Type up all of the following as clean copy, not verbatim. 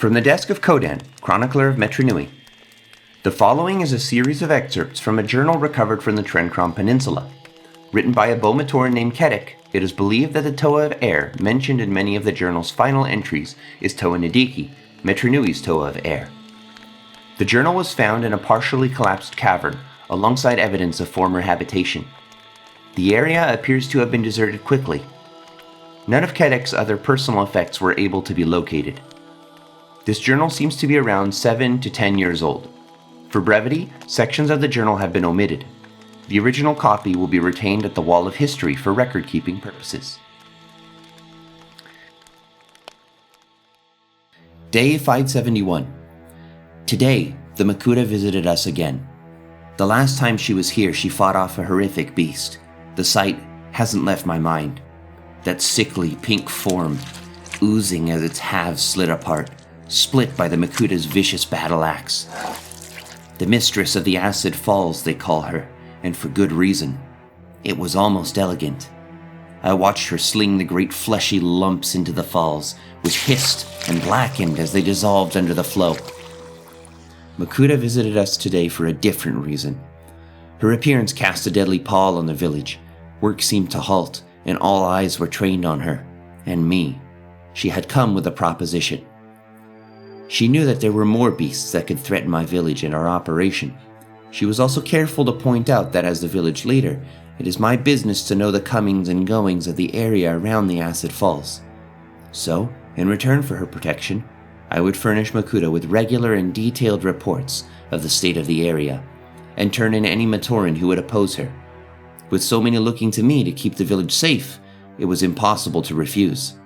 From the desk of Kodan, chronicler of Metronui. The following is a series of excerpts from a journal recovered from the Tren Krom Peninsula. Written by a Matoran named Keddik, it is believed that the Toa of Air mentioned in many of the journal's final entries is Toa Nadiki, Metronui's Toa of Air. The journal was found in a partially collapsed cavern, alongside evidence of former habitation. The area appears to have been deserted quickly. None of Keddik's other personal effects were able to be located. This journal seems to be around 7 to 10 years old. For brevity, sections of the journal have been omitted. The original copy will be retained at the Wall of History for record-keeping purposes. Day 571. Today, the Makuta visited us again. The last time she was here, she fought off a horrific beast. The sight hasn't left my mind. That sickly pink form, oozing as its halves slid apart, split by the Makuta's vicious battle axe. The mistress of the acid falls, they call her, and for good reason. It was almost elegant. I watched her sling the great fleshy lumps into the falls, which hissed and blackened as they dissolved under the flow. Makuta visited us today for a different reason. Her appearance cast a deadly pall on the village. Work seemed to halt, and all eyes were trained on her, and me. She had come with a proposition. She knew that there were more beasts that could threaten my village and our operation. She was also careful to point out that as the village leader, it is my business to know the comings and goings of the area around the acid falls. So, in return for her protection, I would furnish Makuta with regular and detailed reports of the state of the area, and turn in any Matoran who would oppose her. With so many looking to me to keep the village safe, it was impossible to refuse.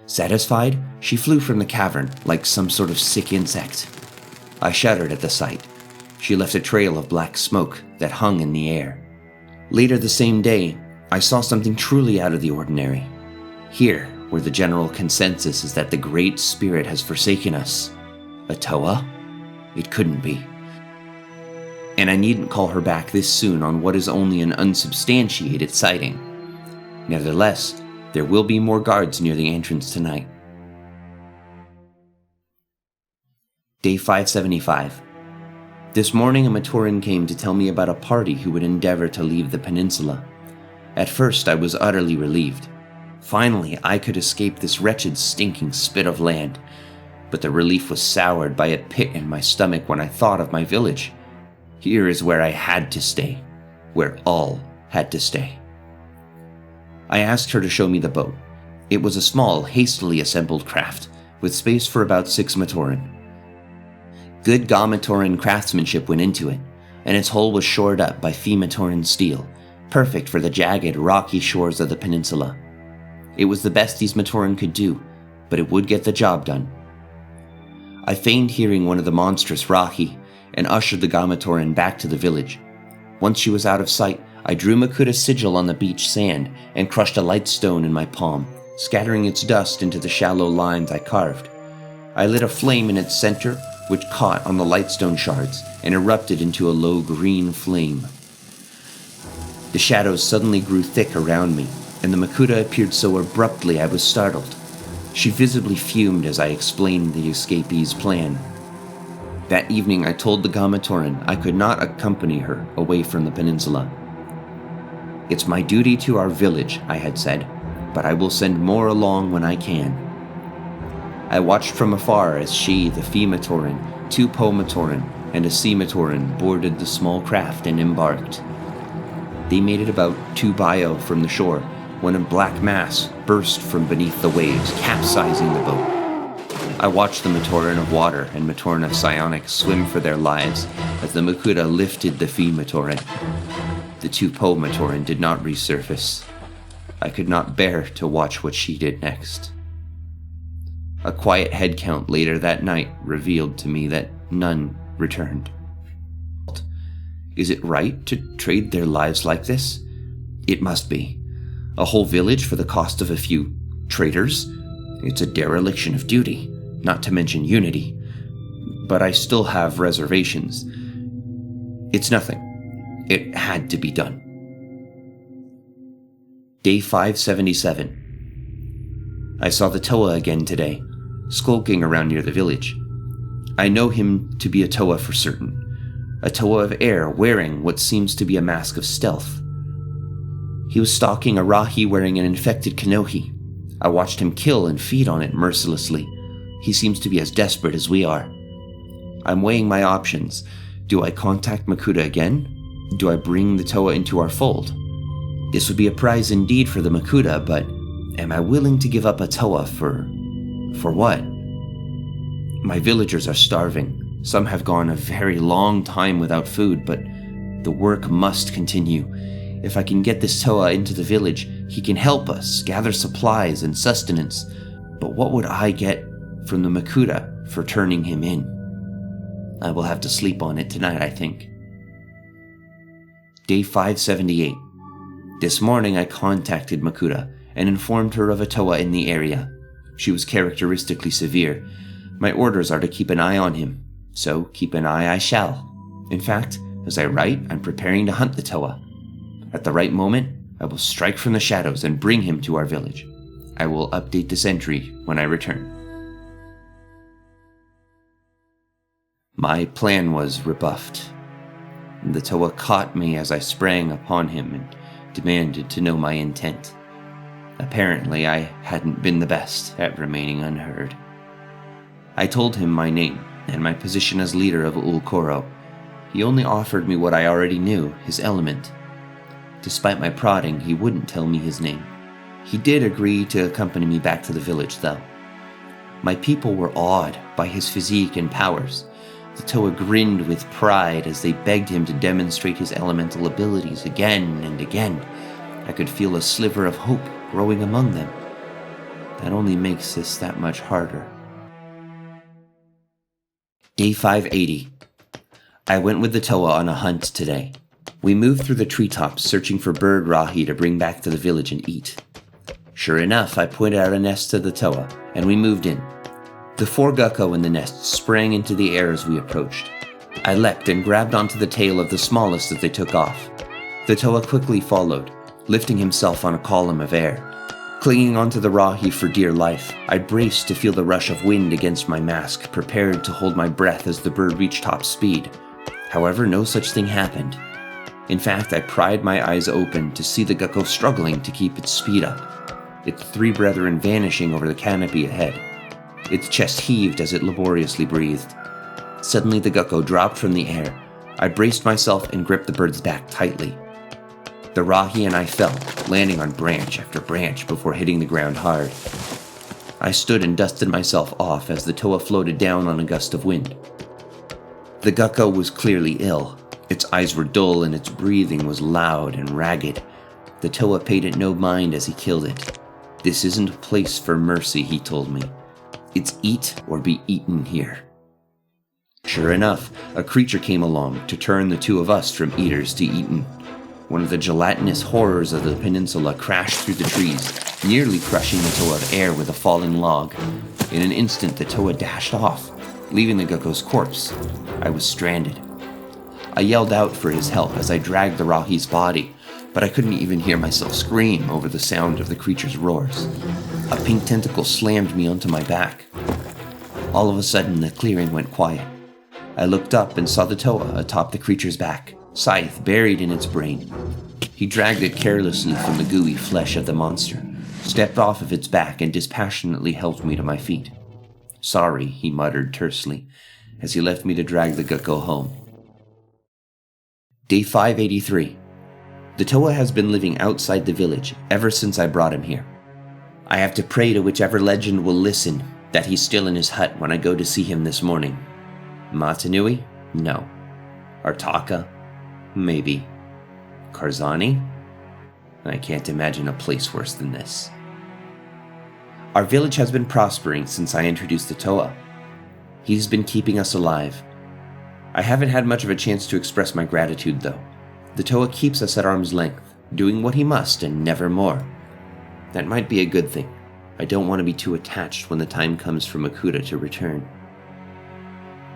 Satisfied, she flew from the cavern like some sort of sick insect. I shuddered at the sight. She left a trail of black smoke that hung in the air. Later the same day, I saw something truly out of the ordinary. Here, where the general consensus is that the Great Spirit has forsaken us. A Toa? It couldn't be. And I needn't call her back this soon on what is only an unsubstantiated sighting. Nevertheless, there will be more guards near the entrance tonight. Day 575. This morning a Matoran came to tell me about a party who would endeavor to leave the peninsula. At first I was utterly relieved. Finally I could escape this wretched stinking spit of land. But the relief was soured by a pit in my stomach when I thought of my village. Here is where I had to stay. Where all had to stay. I asked her to show me the boat. It was a small, hastily assembled craft, with space for about 6 Matoran. Good Matoran craftsmanship went into it, and its hull was shored up by Matoran steel, perfect for the jagged, rocky shores of the peninsula. It was the best these Matoran could do, but it would get the job done. I feigned hearing one of the monstrous Rahi, and ushered the Matoran back to the village. Once she was out of sight, I drew Makuta's sigil on the beach sand and crushed a light stone in my palm, scattering its dust into the shallow lines I carved. I lit a flame in its center, which caught on the lightstone shards and erupted into a low green flame. The shadows suddenly grew thick around me, and the Makuta appeared so abruptly I was startled. She visibly fumed as I explained the escapee's plan. That evening I told the Matoran I could not accompany her away from the peninsula. It's my duty to our village, I had said, but I will send more along when I can. I watched from afar as she, the Matoran, 2 Matoran, and a Matoran boarded the small craft and embarked. They made it about 2 bio from the shore when a black mass burst from beneath the waves, capsizing the boat. I watched the Matoran of water and Matoran of psionic swim for their lives as the Makuta lifted the Matoran. The 2 Matoran did not resurface. I could not bear to watch what she did next. A quiet head count later that night revealed to me that none returned. Is it right to trade their lives like this? It must be. A whole village for the cost of a few traitors? It's a dereliction of duty, not to mention unity. But I still have reservations. It's nothing. It had to be done. Day 577. I saw the Toa again today. skulking around near the village. I know him to be a Toa for certain. A Toa of air wearing what seems to be a mask of stealth. He was stalking a Rahi wearing an infected Kanohi. I watched him kill and feed on it mercilessly. He seems to be as desperate as we are. I'm weighing my options. Do I contact Makuta again? Do I bring the Toa into our fold? This would be a prize indeed for the Makuta, but am I willing to give up a Toa for what? My villagers are starving. Some have gone a very long time without food, but the work must continue. If I can get this Toa into the village, he can help us gather supplies and sustenance. But what would I get from the Makuta for turning him in? I will have to sleep on it tonight, I think. Day 578. This morning I contacted Makuta and informed her of a Toa in the area. She was characteristically severe. My orders are to keep an eye on him, so keep an eye I shall. In fact, as I write, I'm preparing to hunt the Toa. At the right moment, I will strike from the shadows and bring him to our village. I will update this entry when I return. My plan was rebuffed. The Toa caught me as I sprang upon him and demanded to know my intent. Apparently, I hadn't been the best at remaining unheard. I told him my name and my position as leader of Ulkoro. He only offered me what I already knew, his element. Despite my prodding, he wouldn't tell me his name. He did agree to accompany me back to the village, though. My people were awed by his physique and powers. The Toa grinned with pride as they begged him to demonstrate his elemental abilities again and again. I could feel a sliver of hope growing among them. That only makes this that much harder. Day 580. I went with the Toa on a hunt today. We moved through the treetops searching for bird Rahi to bring back to the village and eat. Sure enough, I pointed out a nest to the Toa, and we moved in. The 4 Gakko in the nest sprang into the air as we approached. I leapt and grabbed onto the tail of the smallest as they took off. The Toa quickly followed, lifting himself on a column of air. Clinging onto the Rahi for dear life, I braced to feel the rush of wind against my mask, prepared to hold my breath as the bird reached top speed. However, no such thing happened. In fact, I pried my eyes open to see the Gakko struggling to keep its speed up, its 3 brethren vanishing over the canopy ahead. Its chest heaved as it laboriously breathed. Suddenly the Gakko dropped from the air. I braced myself and gripped the bird's back tightly. The Rahi and I fell, landing on branch after branch before hitting the ground hard. I stood and dusted myself off as the Toa floated down on a gust of wind. The Gakko was clearly ill. Its eyes were dull and its breathing was loud and ragged. The Toa paid it no mind as he killed it. This isn't a place for mercy, he told me. It's eat or be eaten here. Sure enough, a creature came along to turn the 2 of us from eaters to eaten. One of the gelatinous horrors of the peninsula crashed through the trees, nearly crushing the Toa of air with a falling log. In an instant, the Toa dashed off, leaving the Gakko's corpse. I was stranded. I yelled out for his help as I dragged the Rahi's body, but I couldn't even hear myself scream over the sound of the creature's roars. A pink tentacle slammed me onto my back. All of a sudden, the clearing went quiet. I looked up and saw the Toa atop the creature's back, scythe buried in its brain. He dragged it carelessly from the gooey flesh of the monster, stepped off of its back, and dispassionately helped me to my feet. Sorry, he muttered tersely, as he left me to drag the Gakko home. Day 583. The Toa has been living outside the village ever since I brought him here. I have to pray to whichever legend will listen that he's still in his hut when I go to see him this morning. Matanui? No. Artaka? Maybe. Karzani? I can't imagine a place worse than this. Our village has been prospering since I introduced the Toa. He's been keeping us alive. I haven't had much of a chance to express my gratitude, though. The Toa keeps us at arm's length, doing what he must and never more. That might be a good thing. I don't want to be too attached when the time comes for Makuta to return.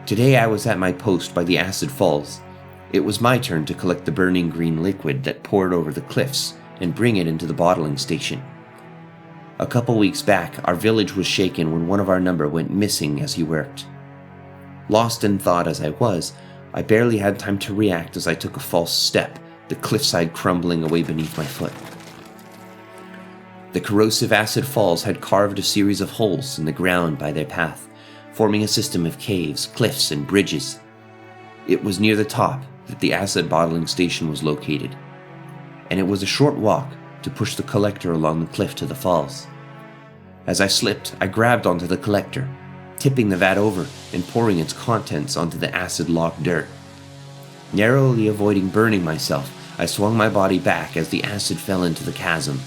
Today I was at my post by the acid falls. It was my turn to collect the burning green liquid that poured over the cliffs and bring it into the bottling station. A couple weeks back, our village was shaken when one of our number went missing as he worked. Lost in thought as I was, I barely had time to react as I took a false step, the cliffside crumbling away beneath my foot. The corrosive acid falls had carved a series of holes in the ground by their path, forming a system of caves, cliffs, and bridges. It was near the top that the acid bottling station was located, and it was a short walk to push the collector along the cliff to the falls. As I slipped, I grabbed onto the collector, tipping the vat over and pouring its contents onto the acid-locked dirt. Narrowly avoiding burning myself, I swung my body back as the acid fell into the chasm.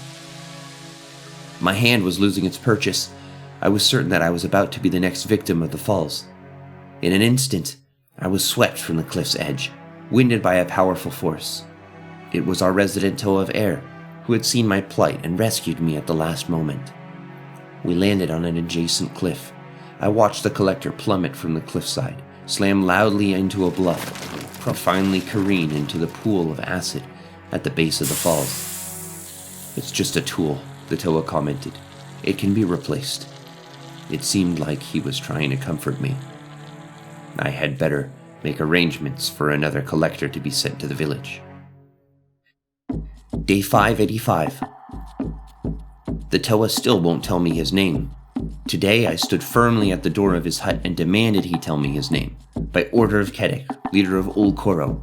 My hand was losing its purchase. I was certain that I was about to be the next victim of the falls. In an instant, I was swept from the cliff's edge, winded by a powerful force. It was our resident tow of air, who had seen my plight and rescued me at the last moment. We landed on an adjacent cliff. I watched the collector plummet from the cliffside, slam loudly into a bluff, finally careen into the pool of acid at the base of the falls. "It's just a tool," the toa commented. "It can be replaced." It seemed like he was trying to comfort me. I had better make arrangements for another collector to be sent to the village. Day 585. The toa still won't tell me his name. Today I stood firmly at the door of his hut and demanded he tell me his name, by order of Keddik, leader of Old Koro.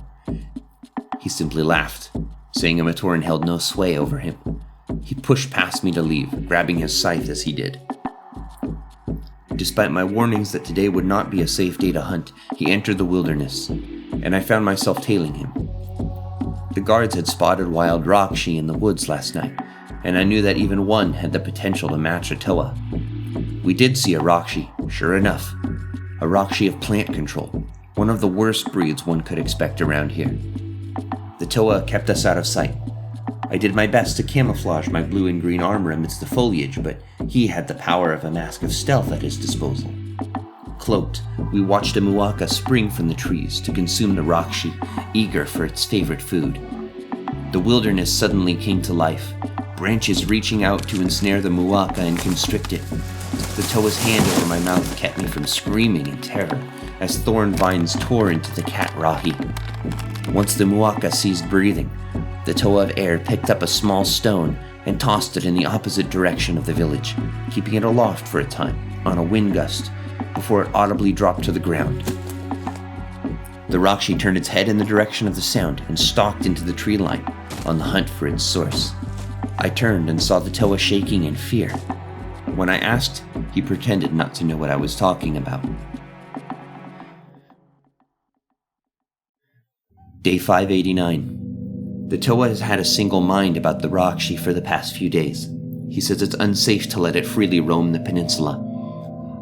He simply laughed, saying a Matoran held no sway over him. He pushed past me to leave, grabbing his scythe as he did. Despite my warnings that today would not be a safe day to hunt, he entered the wilderness, and I found myself tailing him. The guards had spotted wild Rakshi in the woods last night, and I knew that even one had the potential to match a toa. We did see a Rakshi, sure enough. A Rakshi of plant control, one of the worst breeds one could expect around here. The toa kept us out of sight. I did my best to camouflage my blue and green armor amidst the foliage, but he had the power of a mask of stealth at his disposal. Cloaked, we watched a muaka spring from the trees to consume the Rakshi, eager for its favorite food. The wilderness suddenly came to life, branches reaching out to ensnare the muaka and constrict it. The toa's hand over my mouth kept me from screaming in terror as thorn vines tore into the cat Rahi. Once the muaka ceased breathing, the toa of air picked up a small stone and tossed it in the opposite direction of the village, keeping it aloft for a time on a wind gust before it audibly dropped to the ground. The Rakshi turned its head in the direction of the sound and stalked into the tree line on the hunt for its source. I turned and saw the toa shaking in fear. When I asked, he pretended not to know what I was talking about. Day 589. The toa has had a single mind about the Rakshi for the past few days. He says it's unsafe to let it freely roam the peninsula.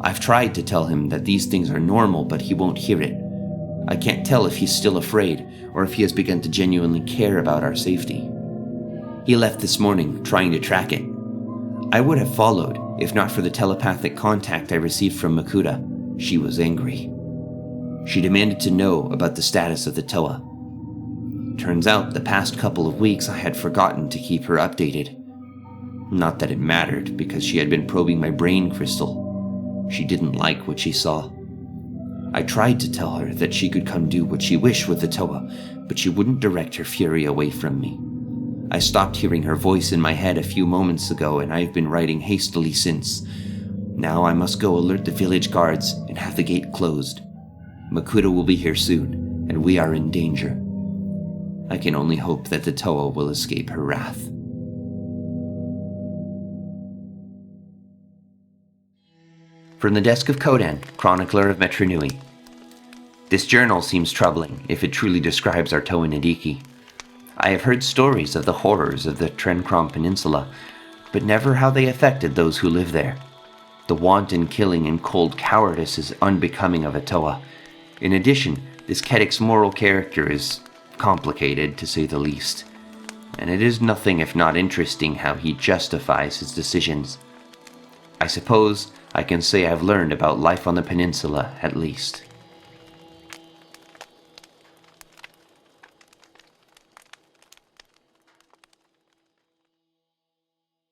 I've tried to tell him that these things are normal, but he won't hear it. I can't tell if he's still afraid, or if he has begun to genuinely care about our safety. He left this morning, trying to track it. I would have followed, if not for the telepathic contact I received from Makuta. She was angry. She demanded to know about the status of the toa. Turns out, the past couple of weeks I had forgotten to keep her updated. Not that it mattered, because she had been probing my brain crystal. She didn't like what she saw. I tried to tell her that she could come do what she wished with the toa, but she wouldn't direct her fury away from me. I stopped hearing her voice in my head a few moments ago, and I've been writing hastily since. Now I must go alert the village guards and have the gate closed. Makuta will be here soon, and we are in danger. I can only hope that the toa will escape her wrath. From the desk of Kodan, chronicler of Metronui. This journal seems troubling, if it truly describes our toa Nadiki. I have heard stories of the horrors of the Tren Krom Peninsula, but never how they affected those who live there. The wanton killing and cold cowardice is unbecoming of a toa. In addition, this Keddik's moral character is complicated, to say the least, and it is nothing if not interesting how he justifies his decisions. I suppose I can say I've learned about life on the peninsula, at least.